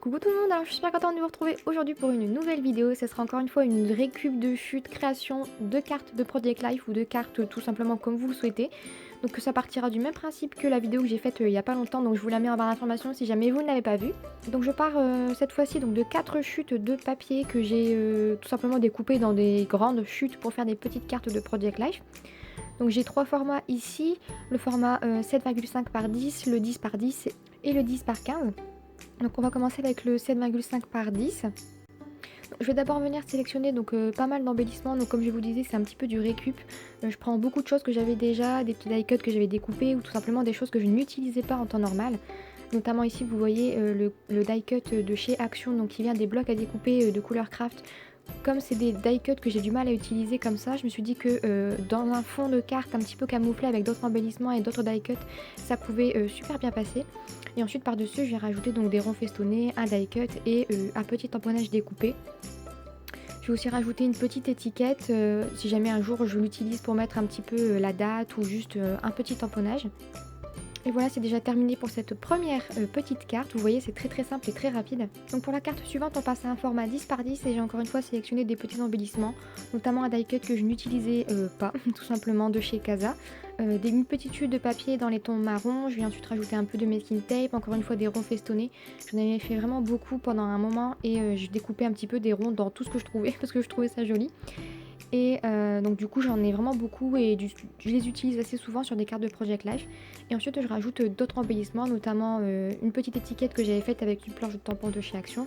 Coucou tout le monde, alors je suis super contente de vous retrouver aujourd'hui pour une nouvelle vidéo. Ce sera encore une fois une récup de chute, création de cartes de Project Life ou de cartes tout simplement comme vous le souhaitez. Donc ça partira du même principe que la vidéo que j'ai faite il y a pas longtemps, donc je vous la mets en barre d'informations si jamais vous ne l'avez pas vue. Donc je pars cette fois-ci donc de 4 chutes de papier que j'ai tout simplement découpées dans des grandes chutes pour faire des petites cartes de Project Life. Donc j'ai 3 formats ici, le format 7,5 par 10, le 10 par 10 et le 10 par 15. Donc on va commencer avec le 7,5 par 10. Je vais d'abord venir sélectionner donc pas mal d'embellissements. Donc comme je vous disais, c'est un petit peu du récup. Je prends beaucoup de choses que j'avais déjà, des petits die cuts que j'avais découpés ou tout simplement des choses que je n'utilisais pas en temps normal. Notamment ici vous voyez le die cut de chez Action, donc qui vient des blocs à découper de couleur craft. Comme c'est des die cuts que j'ai du mal à utiliser comme ça, je me suis dit que dans un fond de carte un petit peu camouflé avec d'autres embellissements et d'autres die cuts, ça pouvait super bien passer. Et ensuite par-dessus, je vais rajouter donc des ronds festonnés, un die cut et un petit tamponnage découpé. Je vais aussi rajouter une petite étiquette si jamais un jour je l'utilise pour mettre un petit peu la date ou juste un petit tamponnage. Et voilà, c'est déjà terminé pour cette première petite carte. Vous voyez, c'est très simple et très rapide. Donc pour la carte suivante, on passe à un format 10 par 10 et j'ai encore une fois sélectionné des petits embellissements, notamment un die cut que je n'utilisais pas, tout simplement de chez Casa. Une petite chute de papier dans les tons marron. Je vais ensuite rajouter un peu de masking tape, encore une fois des ronds festonnés. J'en avais fait vraiment beaucoup pendant un moment et je découpais un petit peu des ronds dans tout ce que je trouvais parce que je trouvais ça joli. Et donc du coup j'en ai vraiment beaucoup et je les utilise assez souvent sur des cartes de Project Life. Et ensuite je rajoute d'autres embellissements, notamment une petite étiquette que j'avais faite avec une planche de tampon de chez Action,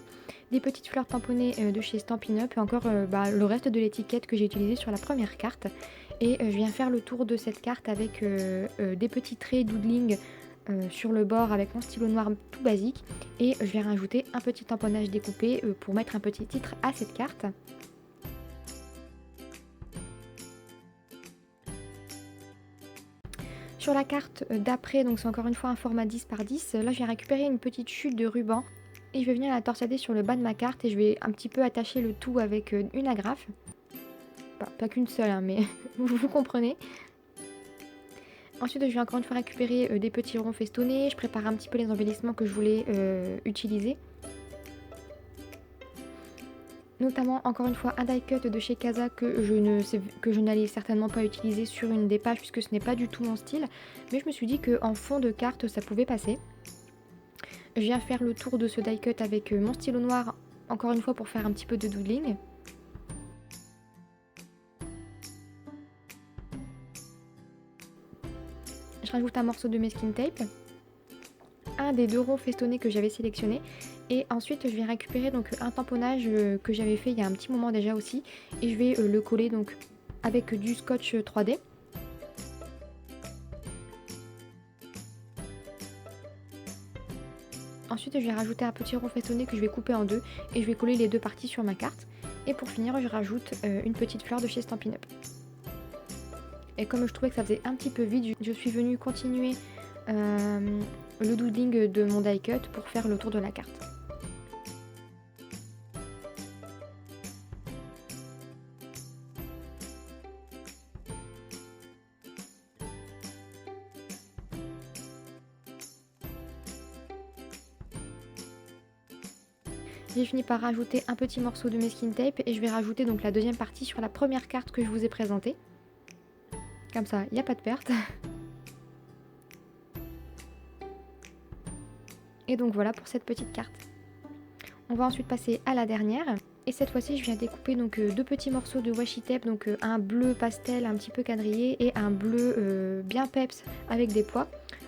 des petites fleurs tamponnées de chez Stampin' Up et encore le reste de l'étiquette que j'ai utilisée sur la première carte. Et je viens faire le tour de cette carte avec des petits traits doodling sur le bord avec mon stylo noir tout basique. Et je viens rajouter un petit tamponnage découpé pour mettre un petit titre à cette carte. Sur la carte d'après, donc c'est encore une fois un format 10 par 10, là je vais récupérer une petite chute de ruban et je vais venir la torsader sur le bas de ma carte et je vais un petit peu attacher le tout avec une agrafe. Pas qu'une seule, hein, mais vous comprenez. Ensuite je vais encore une fois récupérer des petits ronds festonnés, je prépare un petit peu les embellissements que je voulais utiliser. Notamment encore une fois un die cut de chez Casa que je n'allais certainement pas utiliser sur une des pages puisque ce n'est pas du tout mon style, mais je me suis dit qu'en fond de carte ça pouvait passer. Je viens faire le tour de ce die cut avec mon stylo noir encore une fois pour faire un petit peu de doodling. Je rajoute un morceau de masking tape, un des 2 ronds festonnés que j'avais sélectionné et ensuite je vais récupérer donc un tamponnage que j'avais fait il y a un petit moment déjà aussi et je vais le coller donc avec du scotch 3D. Ensuite je vais rajouter un petit rond festonné que je vais couper en deux et je vais coller les deux parties sur ma carte. Et pour finir je rajoute une petite fleur de chez Stampin' Up. Et comme je trouvais que ça faisait un petit peu vide, je suis venue continuer le doodling de mon die cut pour faire le tour de la carte. J'ai fini par rajouter un petit morceau de masking tape et je vais rajouter donc la deuxième partie sur la première carte que je vous ai présentée. Comme ça, il n'y a pas de perte. Et donc voilà pour cette petite carte. On va ensuite passer à la dernière. Et cette fois-ci, je viens découper donc deux petits morceaux de washi tape, donc un bleu pastel un petit peu quadrillé et un bleu bien peps avec des pois.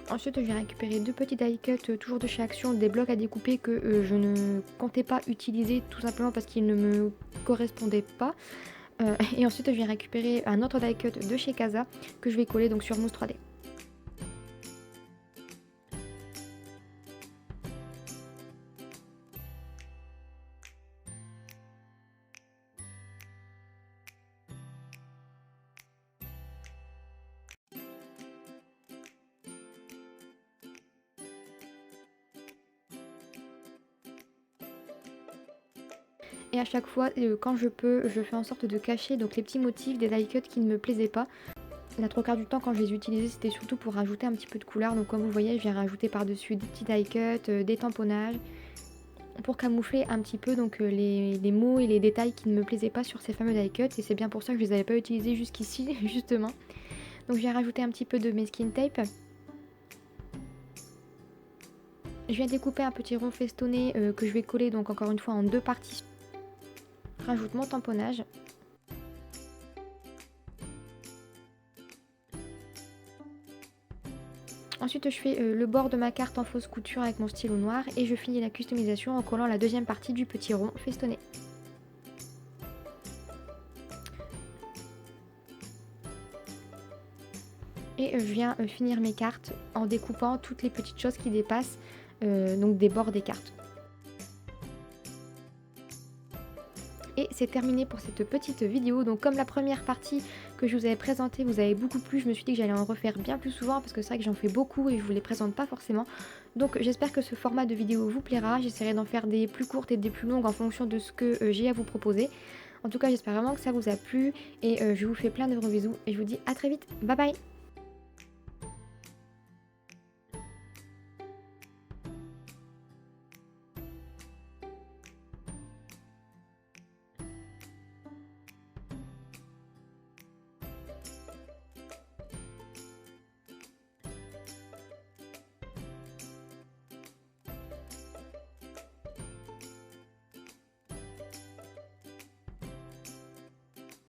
Ensuite, je vais récupérer deux petits die cuts, toujours de chez Action, des blocs à découper que je ne comptais pas utiliser tout simplement parce qu'ils ne me correspondaient pas. Et ensuite, je vais récupérer un autre die cut de chez Casa que je vais coller donc sur mousse 3D. Et à chaque fois, quand je peux, je fais en sorte de cacher donc les petits motifs des die cuts qui ne me plaisaient pas. La trois quarts du temps quand je les utilisais c'était surtout pour rajouter un petit peu de couleur, donc comme vous voyez je viens rajouter par dessus des petits die cuts, des tamponnages. pour camoufler un petit peu donc les mots et les détails qui ne me plaisaient pas sur ces fameux die cuts, et c'est bien pour ça que je les avais pas utilisés jusqu'ici justement. Donc je viens rajouter un petit peu de mes skin tape. Je viens découper un petit rond festonné que je vais coller donc encore une fois en 2 parties. Rajoute mon tamponnage. Ensuite je fais le bord de ma carte en fausse couture avec mon stylo noir et je finis la customisation en collant la deuxième partie du petit rond festonné. Et je viens finir mes cartes en découpant toutes les petites choses qui dépassent donc des bords des cartes. Et c'est terminé pour cette petite vidéo. Donc comme la première partie que je vous avais présentée vous avez beaucoup plu, je me suis dit que j'allais en refaire bien plus souvent parce que c'est vrai que j'en fais beaucoup et je vous les présente pas forcément. Donc j'espère que ce format de vidéo vous plaira. J'essaierai d'en faire des plus courtes et des plus longues en fonction de ce que j'ai à vous proposer. En tout cas j'espère vraiment que ça vous a plu et je vous fais plein de gros bisous et je vous dis à très vite. Bye bye.